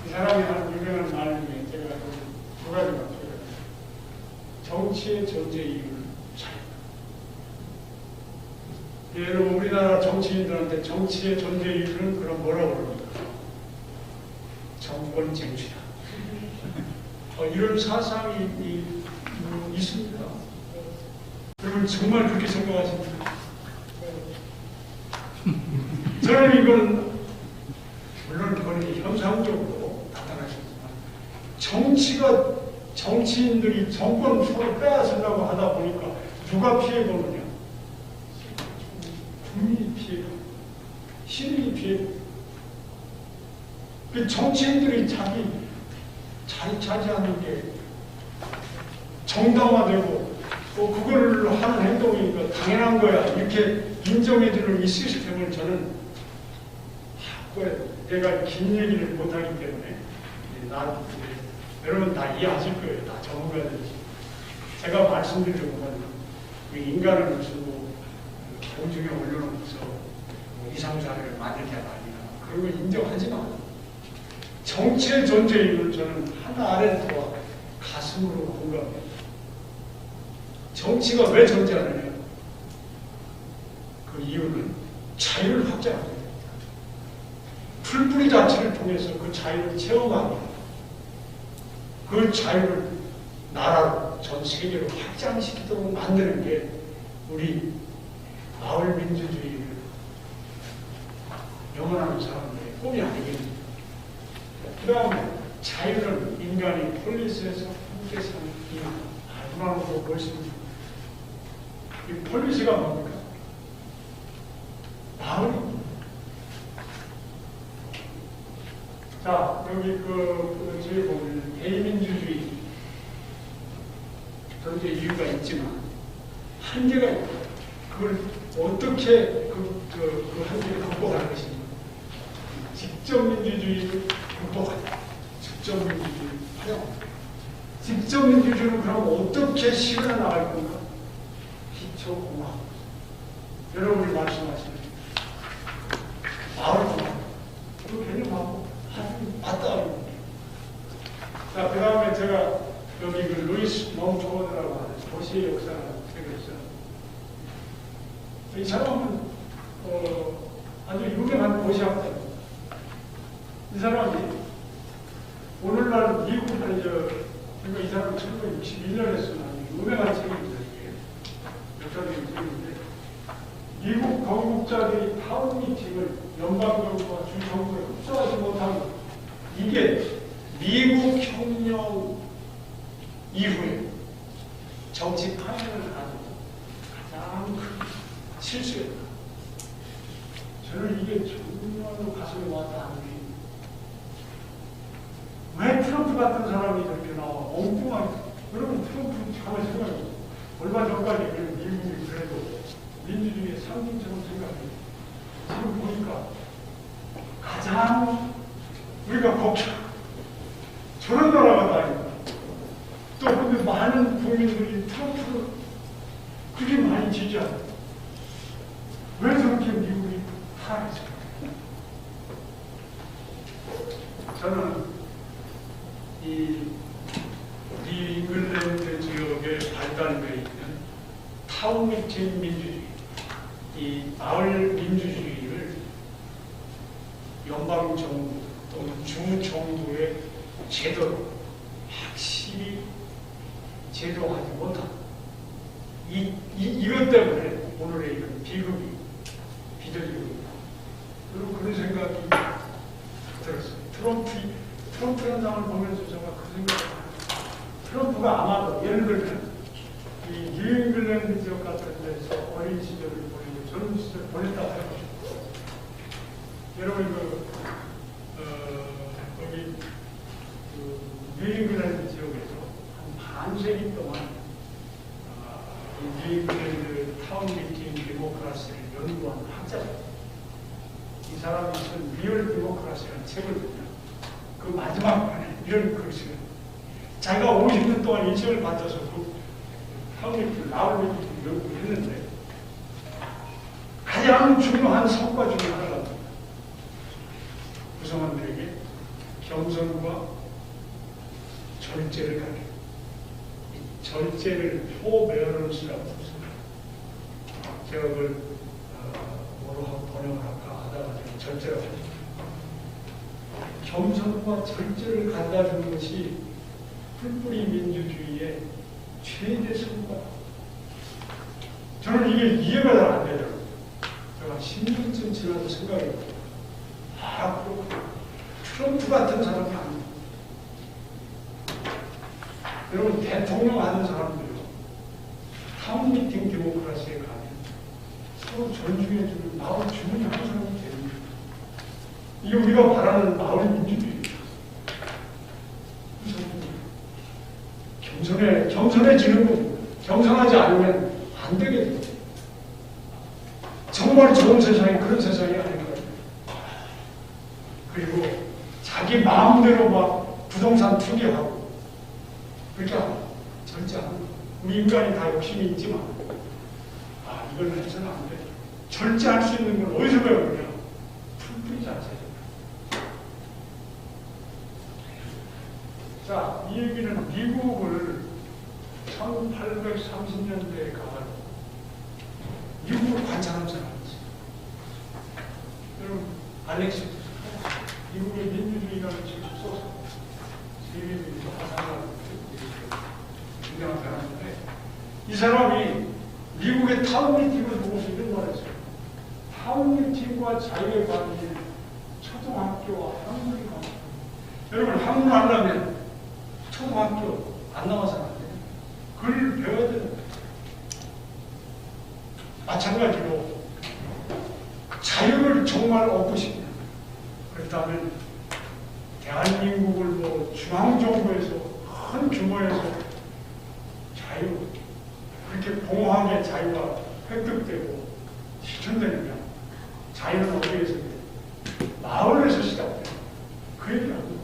이 사람이 한 유명한 말 중에 제가 두 가지만 소개합니다. 정치의 존재 이유를 여러분, 우리나라 정치인들한테 정치의 존재 이유는 그럼 뭐라고 그럽니까? 정권 쟁취다. 이런 사상이 있습니다. 여러분 정말 그렇게 생각하십니까? 저는 이건 물론 그건 현상적으로 나타나시지만, 정치인들이 정권 서로 빼앗으려고 하다 보니까 누가 피해보느냐? 국민이 피해가, 시민이 피해가. 그 정치인들이 자기 자리 차지하는 게 정당화되고 또 그걸 하는 행동이니까 당연한 거야, 이렇게 인정해주는 이 시스템을 저는 내가 긴 얘기를 못하기 때문에 여러분 다 이해하실 거예요. 다 전문가들이. 제가 말씀드리려고 하는 인간을 무슨 공중에 올려놓고서 이상사회를 만들게 아니라 그런 걸 인정하지 마. 정치의 존재임을 저는 하나 아렌트와 가슴으로 공감해요. 정치가 왜 존재하느냐? 그 이유는 자유를 확장하는 겁니다. 풀뿌리 자체를 통해서 그 자유를 체험하고 그 자유를 나라로 전 세계로 확장시키도록 만드는 게 우리 마을 민주주의를 영원하는 사람들의 꿈이 아니겠습니까? 그 다음에 자유는 인간이 폴리스에서 함께 사는 이유. 누나는 무엇입니까? 이 폴리스가 뭡니까? 마을입니다. 자, 여기 저희 보면 대민주주의 전제 이유가 있지만 한계가 있다. 그걸 어떻게 그 한계를 극복할 것인가? 직접 민주주의를 극복하자. 직접 민주주의를 활용하자. 직접 민주주의는 그럼 어떻게 실현해 나갈 건가? 기초공학. 여러분이 말씀하시는 마을공학. 그 개념하고 아주 맞닿아. 자, 그 다음에 제가 여기 그 루이스 몽토드라고 하는 도시의 역사를 책을 써요. 이 사람은 아주 유명한 도시학자입니다. 이 사람이 오늘날 미국 그러니까 이 사람은 1961년에 쓴 유명한 책입니다. 이게 역사적인 책인데 미국 건국자들이 타운 미팅을 연방정부와 주정부에 흡수하지 못하고 이게 미국 혁명 이후에 정치 파행을 가지고 가장 큰 실수였다. 저는 이게 정말로 가슴에 와닿는 게 왜 트럼프 같은 사람이 이렇게 나와 엉뚱하게. 여러분 트럼프 가만히 생각해보세요. 얼마 전까지 미국이 그래도 민주주의의 상징처럼 생각해요. 지금 보니까 가장 우리가 걱정 저런 나라가 다니까 또 근데 많은 국민들이 트럼프를 그렇게 많이 지지하고 왜 저렇게 미국이 타락했을까? 저는 이 잉글랜드 지역에 발달되어 있는 타운 미팅 민주주의, 이 마을 민주주의를 연방 정부 또는 중정부의 제도로 확실히 제도하지 못한 이것 때문에 오늘의 이런 비극이 빚어지고 있다. 그리고 그런 생각이 들었어요. 트럼프 현상을 보면서 제가 그 생각을 해요. 트럼프가 아마도 예를 들면 이 뉴잉글랜드 지역 같은 데서 어린 시절을 보내고 젊은 시절을 보냈다고 해보죠. 여러분 거기 뉴잉글랜드 지역에서 한 반세기 동안 이 뉴잉글랜드 타운 미팅 디모크라시를 연구한 학자입니다. 이 사람이 쓴 리얼 디모크라시라는 책을 보면 그 마지막 판에 이런 글을 써요. 자기가 50년 동안 이 책을 받아서 그 타운 미팅을 나올 미팅을 연구했는데 가장 중요한 성과 중에 하나가 구성원들에게 겸손과 절제를 가르쳐. 절제를 포메어런스라고 했습니다. 제가 그걸 뭐로 번역을 할까 하다가 절제라고 했습니다. 겸손과 절제를 갖다 주는 것이 풀뿌리 민주주의의 최대 성과. 저는 이게 이해가 잘 안 되더라고요. 제가 10년쯤 지나서 생각해요. 그렇구나. 트럼프 같은 사람이 아닙니다. 여러분 대통령 하는 사람들요. 타운 미팅 디모크라시에 가면 서로 존중해주는 마을 주민이 항상 됩니다. 이게 우리가 바라는 마을 민주주의입니다. 겸손해지는 겁니다. 겸손하지 않으면 안 되게 됩니다. 정말 좋은 세상이 그런 세상이 아닐까요? 그리고 자기 마음대로 막 부동산 투기하고 그렇게 하고 절제하고 우리 인간이 다 욕심이 있지만 이걸 해서는 안 돼. 절제할 수 있는 건 어디서 배우느냐? 풀뿌리 자체죠. 자, 이 얘기는 미국을 1830년대에 가서 미국을 관찰한 사람이 있어요. 여러분, 알렉시스, 미국의 민주주의라는 책을 써서 세계적으로 화상을 유명한 사람인데, 이 사람이 미국의 타운미팅을 보고서 이런 말을 했어요. 타운미팅과 자유의 관계는 초등학교와 학문이 관계. 여러분, 학문 하려면 초등학교 안 나와서는 안 돼요. 글을 배워야 되는 거예요. 마찬가지로 자유를 정말 얻고 싶냐. 그렇다면 대한민국을 뭐 중앙정부에서 큰 규모에서 자유, 그렇게 공허하게 자유가 획득되고 실천되느냐. 자유는 어디에서 돼요? 마을에서 시작돼요. 그 얘기라고.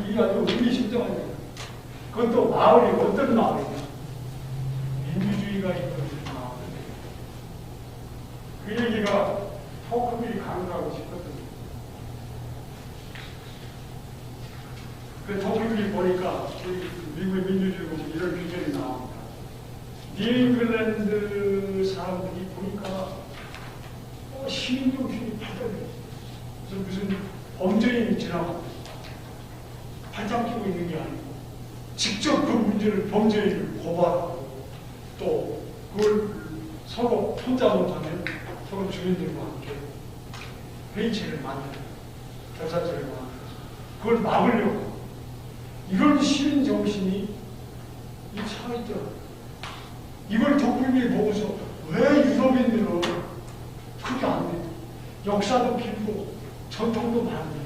이게 아주 의미심장한 얘기예요. 그것도 마을이 어떤 마을이냐. 민주주의가 있는 마을이에요. 그 얘기가 토크빌이 강조하고 싶거든요. 그 토크빌이 보니까 미국의 민주주의 보면 이런 규정이 나옵니다. 뉴잉글랜드 사람들이 보니까 시민정신이 발달해요. 그래서 무슨 범죄인이 지나가고 팔짱 끼고 있는 게 아니고 직접 그 문제를 범죄인을 고발하고 또 그걸 서로 혼자 못하면 서로 주민들과 함께 회의체를 만들고 결사체를 만들고 그걸 막으려고 이런 시민정신이 이 차있더라고요. 이걸 독립이 보고서 왜 유럽인들은 그게 안 돼? 역사도 길고 전통도 많은데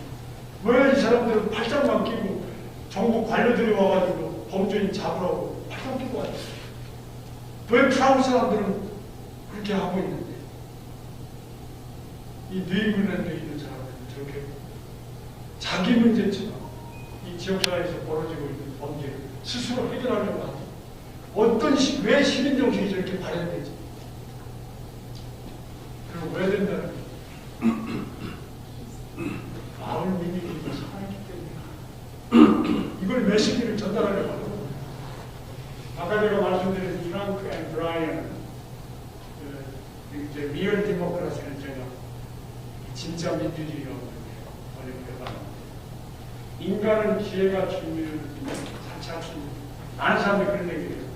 왜 이 사람들은 팔짱만 끼고 정부 관료들이 와가지고 범죄인 잡으라고 팔짱 끼고 와요? 왜 프랑스 사람들은 그렇게 하고 있는데 이 뉴잉글랜드에 있는 사람들은 저렇게 자기 문제처럼 이 지역사회에서 벌어지고 있는 범죄를 스스로 해결하려고 하는 왜 시민정신이 저렇게 발현되지? 그리고 왜 된다는 마을 민주주의가 살아있기 때문에 이걸 메시지를 전달하려고 하는 겁니다. 아까 제가 말씀드린 프랑크 앤 브라이언 이제 리얼 디모크라시는 제가 진짜 민주주의라고 번역해봤는데 인간은 기회가 주면 자체할 수 있는 많은 사람들이 그런 얘기를 해요.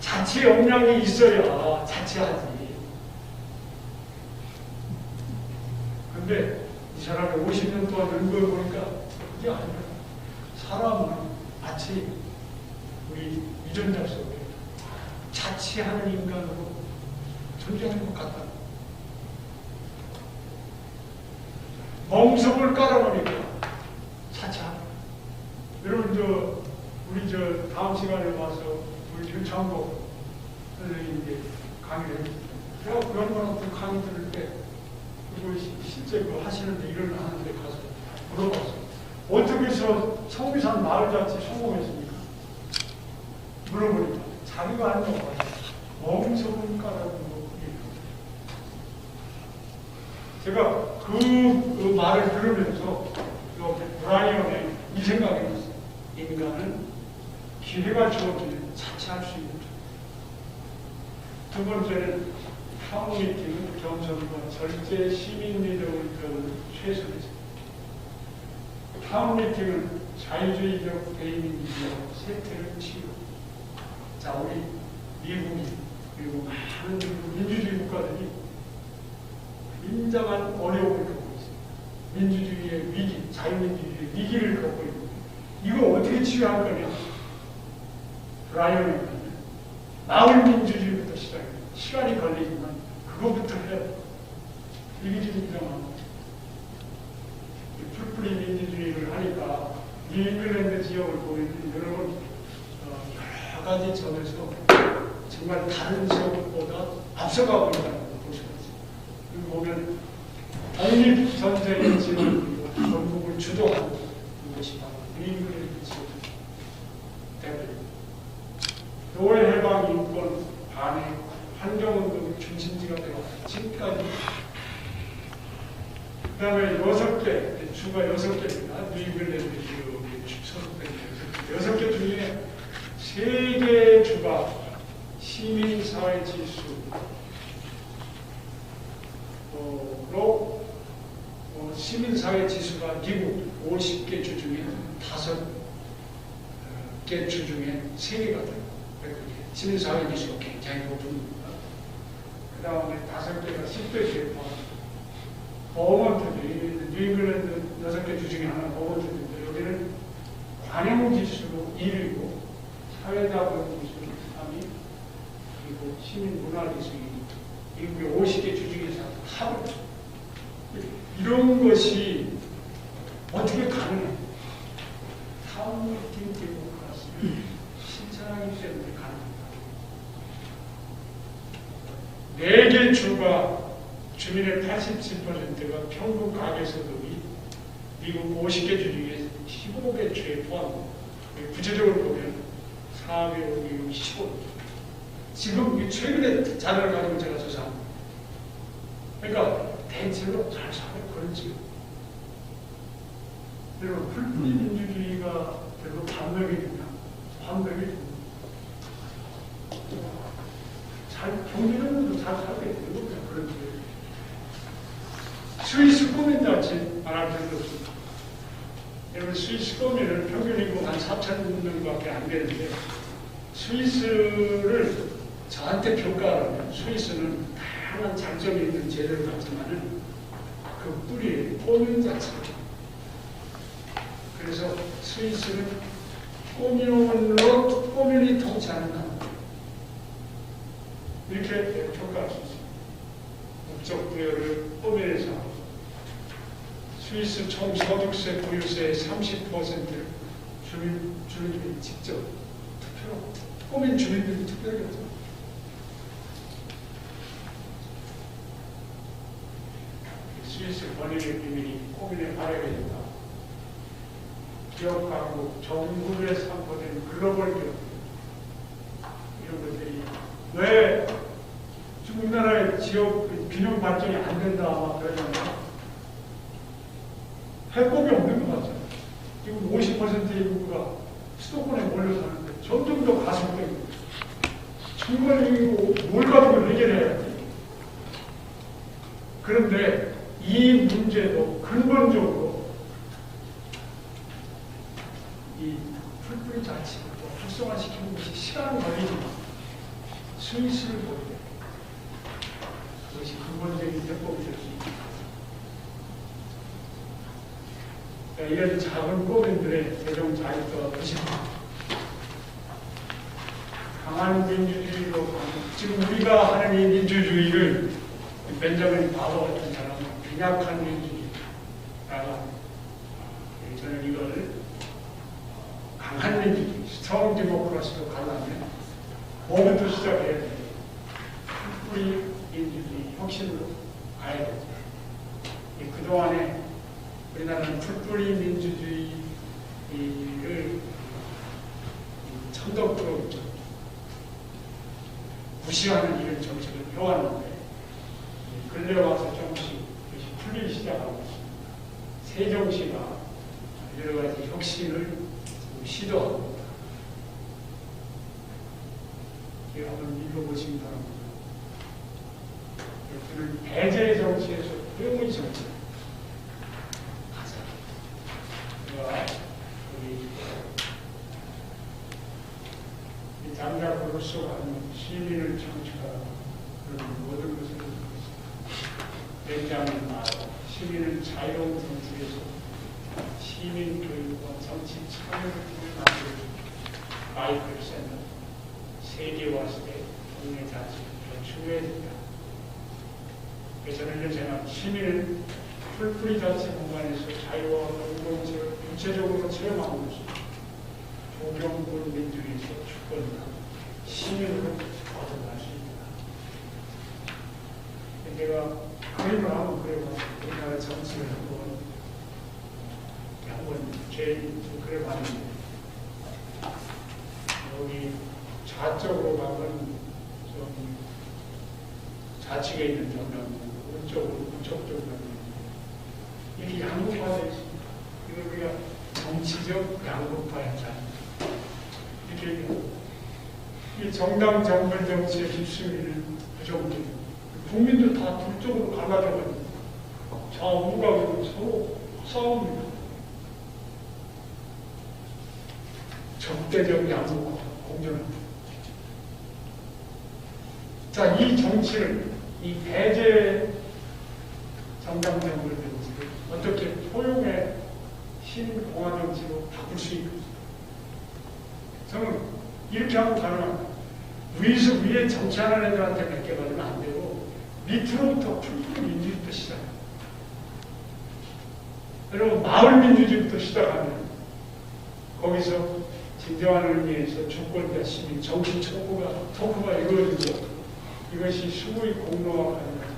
자치 역량이 있어야 자치하지. 근데 이 사람이 50년 동안 연구해 보니까 그게 아니라 사람은 마치 우리 유전자 속에 자치하는 인간으로 존재하는 것 같다. 멍석을 깔아놓으니까 자치하는. 여러분 우리 다음 시간에 와서 우리 윤창복 선생님께 강의를 해주세요. 제가 그런 거는 강의 들을 때 그리고 실제 그 하시는데 일을 하는데 가서 물어봤어요. 어떻게 해서 성미산 마을자치 성공했습니까? 물어보니까 자기가 안 나와요. 멍석을 깔아놓고 제가 그 말을 들으면서 브라이언의 이 생각이 났어요. 인간은 기회가 주어지면 자치할 수 있는. 두 번째는 타운미팅은 경선과 절제 시민리더를 배우는 최선이죠. 타운미팅은 자유주의적 대의민주주의 세태를 치고 자 우리 미국이 그리고 많은 민주주의 국가들이 굉장한 어려움을 겪고 있습니다. 민주주의의 위기, 자유민주주의의 위기를 겪고 있고 이거 어떻게 치유할 거냐? 브라이언이 마을 민주주의부터 시작해요. 시간이 걸리지만 그거부터 해야 돼. 이게 좀 이상한 풀뿌리 민주주의를 하니까 뉴잉글랜드 지역을 보면 여러분 여러 가지 점에서 정말 다른 지역보다 앞서가고 있다는 걸 볼 수가 있어요. 그리고 보면 독립전쟁의 지원 그리고 전국을 주도하는 것이 바로 뉴잉글랜드 지역 대표입니다. 노예해방 인권 반의 환경운동 중심지가 되어 지금까지 그 다음에 6개, 주가 6개입니다. 뉴잉글랜드 지역에 소속된 6개 중에 3개 주 중에 5개 주 중에 3개거든요. 시민사회 기수가 굉장히 높습니다. 그 다음에 5개가 10도시에 포함합니다. 버몬트죠. 뉴잉글랜드 6개 주 중에 하나 버몬트인데 여기는 관용지수로 1위고 사회자본지수 3위 그리고 시민문화지수 2위 미국의 50개 주 중에서 탑을 이런 것이 어떻게 가능해요? 타운을 띵띵고 그렇습니다. 신천하기 때문에 가능합니다. 4개 주가 주민의 87%가 평균 가계소득이 미국 50개 주 중에 15개 주에 포함합니다. 구체적으로 보면 4개월, 6, 15. 지금 최근에 자료를 가지고 제가 조사합니다. 그러니까 대체로 잘 사는 그런지. 여러분, 풀뿌리 민주주의가 결국 반백이냐? 반백이 잘, 경제적으로도 잘 살게 되는 거죠. 그런지. 스위스 코민자치 말할 필요도 없습니다. 여러분, 스위스 코민은 평균 인구 한 4,000명밖에 안 되는데, 스위스를 저한테 평가하면 스위스는 다양한 장점이 있는 제도를 갖지만은 그 뿌리에 코민자치입니다. 그래서 스위스는 꼬민이 통치하는 나라. 이렇게 평가할 수 있습니다. 국적 부여를 꼬민에서 하고, 스위스 총 소득세, 보유세의 30%를 주민들이 직접 투표로, 꼬민 주민들이 투표를 했죠. 스위스 권익의 비밀이 꼬민에 발행해진다. 기업 강국, 정부에 선포된 글로벌 기업 이런 것들이 왜 우리나라의 지역 균형 발전이 안 된다 아마 그러냐면 해법이 없는 것 같아요. 지금 50%의 인구가 수도권에 몰려 사는데 점점 더 가속되고 정말 이거 뭘 가지고 해결해야 돼. 그런데 이 문제도 근본적으로 이 풀뿌리 자치를 활성화시키는 것이 시간은 걸리지만 스위스를 볼 때 그것이 근본적인 해법이 될 수 있다. 그러니까 이런 작은 꼬민들의 대중 자유도가 부실합니다. 강한 민주주의로 지금 우리가 하는 이 민주주의를 벤자민 바로 같은 사람은 빈약한 민주주의라고 저는 이걸 강한 민주주의, 스트롱 디모크라시로 가려면 뭐부터 시작해야 돼요? 풀뿌리 민주주의 혁신으로 가야 되죠. 그동안에 우리나라는 풀뿌리 민주주의를 천덕으로 무시하는 이런 정책을 펴왔는데 근래 와서 조금씩 풀리기 시작하고 있습니다. 세종시가 여러 가지 혁신을 시도하고 있다. 한번 읽어보시기 바랍니다. 그는 배제의 정치에서 회의 정치 가자. 우리 장작 로소가 하는 시민을 창출하고 그런 모든 것을 벤자민 마을 시민을 자유로운 정치에서 시민 교육과 정치 참여를 통해 만들어준 마이클 샌더 세계화 시대 국내 자치가 중요해야 된다. 그래서 저는 생각 시민은 풀뿌리 자치 공간에서 자유와 공동체를 구체적으로 체험하는 것이 조경군 민주주의에서 주권이다. 시민으로 얻어갈 수 있다. 내가 그림을 한번 그려봤어요. 우리나라 정치를 한번 제일 그려봤는데 여기 좌쪽으로 가면 좀 좌측에 있는 정당국, 오른쪽으로 우측 정당국 이게 양극화되어 있습니다. 이걸 우리가 정치적 양극화 현상 이렇게 얘기합니다. 이 정당 정권 정치에 휩쓸리는 부정들 국민들 다 둘쪽으로 갈라져가지고 좌우가 서로 싸웁니다. 적대적 양국과 공존합니다. 자, 이 정치를, 이 배제 정당 정부를 어떻게 포용의 신공화 정치로 바꿀 수 있을까? 저는 이렇게 하면 가능합니다. 위에서 위에 정치하는 애들한테 맡겨가지고 안 되고 밑으로부터 풀풀 민주주의부터 시작해요. 여러분 마을 민주주의부터 시작하면 거기서 진정한 의미에서 주권자 시민 정치 토크가 이루어지고 이것이 수구의 공론화가 가능합니다.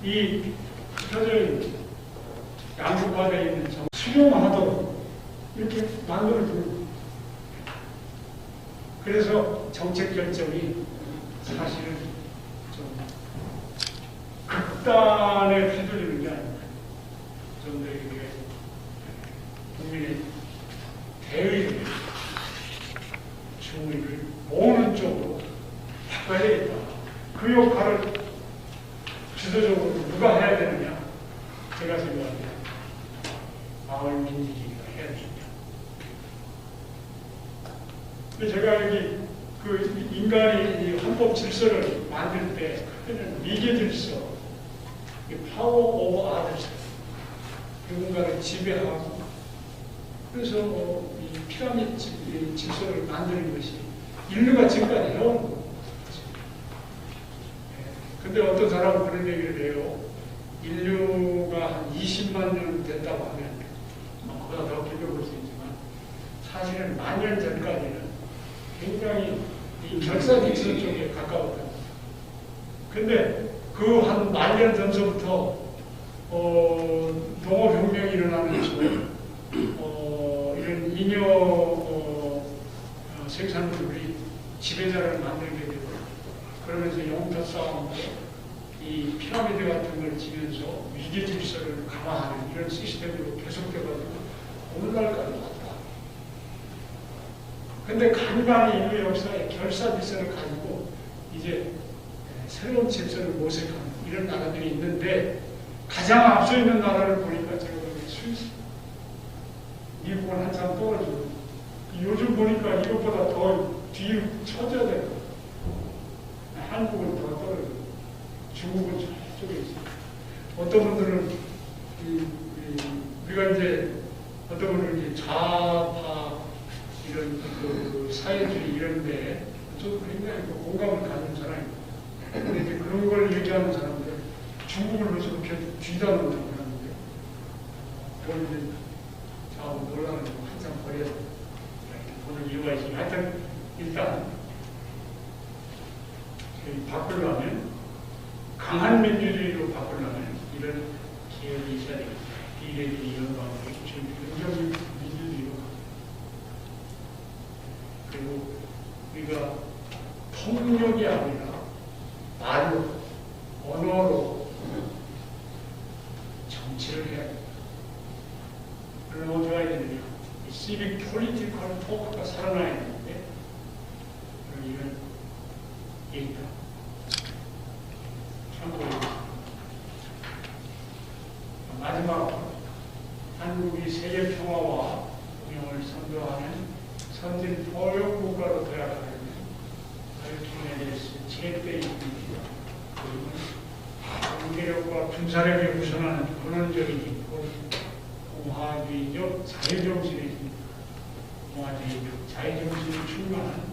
이 표정이 양극화되어 있는 수용하도록 이렇게 만들어줍니다. 그래서 정책 결정이 사실은 좀 극단에 휘둘리는 게 아닙니다. 좀 더 이렇게 국민의 대의를, 주의를 모으는 쪽으로 바꿔야 되겠다. 그 역할을 주도적으로 누가 해야 되느냐? 제가 생각합니다. 마을 민주주의가 해야 됩니다. 근데 제가 여기 그 인간이 이 헌법 질서를 만들 때 그때는 미개 질서, 파워 오브 아더스, 누군가를 지배하고 그래서 이 피라미드 질서를 만드는 것이 인류가 지금까지 해온 거예요. 근데 어떤 사람은 그런 얘기를 해요. 인류가 한 20만 년 됐다고 하면 그보다 더 길게 볼 수 있지만 사실은 만 년 전까지는 굉장히 이 결사직선 쪽에 가까웠다. 근데 그 한 만 년 전서부터 농업혁명이 일어나면서 이런 잉여 생산물이 지배자를 만들게 되고 그러면서 영토 싸움도 이 피라미드 같은 걸 지면서 위계 질서를 강화하는 이런 시스템으로 계속돼가지고 오늘날까지 왔다. 근데 간간히 인류 역사의 결사 질서를 가지고 이제 새로운 질서를 모색하는 이런 나라들이 있는데 가장 앞서 있는 나라를 보니까 제가 보기엔 스위스, 미국은 한참 떨어지고 요즘 보니까 이것보다 더 뒤로 쳐져야 되고 한국은 더 떨어지고 중국은 저쪽에 있어요. 어떤 분들은 우리가 이제 어떤 분들은 이제 좌파 이런 그 사회주의 이런데 저도 굉장히 공감을 가는 사람입니다. 근데 이제 그런 걸 얘기하는 사람들 중국을 벌써 그렇게 뒤다는 사람인데 그걸 이제 좌우 논란을 한참 벌여서 보는 이유가 있습니다. 하여튼 일단 바꾸려면 강한 민주주의로 바꾸려면 이런 기획이 있어야 되겠다. 비례들이 연구하고 긍정적인 민주주의로 그리고 우리가 폭력이 아니라 말로, 언어로 정치를 해야 됩니다. 그럼 어떻게 해야 되느냐? 시빅 폴리티컬 토크가 살아나야 되는데 이런 얘기다. 참고로 마지막 한국이 세계 평화와 운영을 선도하는 선진 포용 국가로 도약하려면 통해 대해서 제때 있습니다. 경제력과 군사력이 우선하는 근원적인 공화주의적 자유정신이 있습니다. 공화주의적 자유정신이 충만한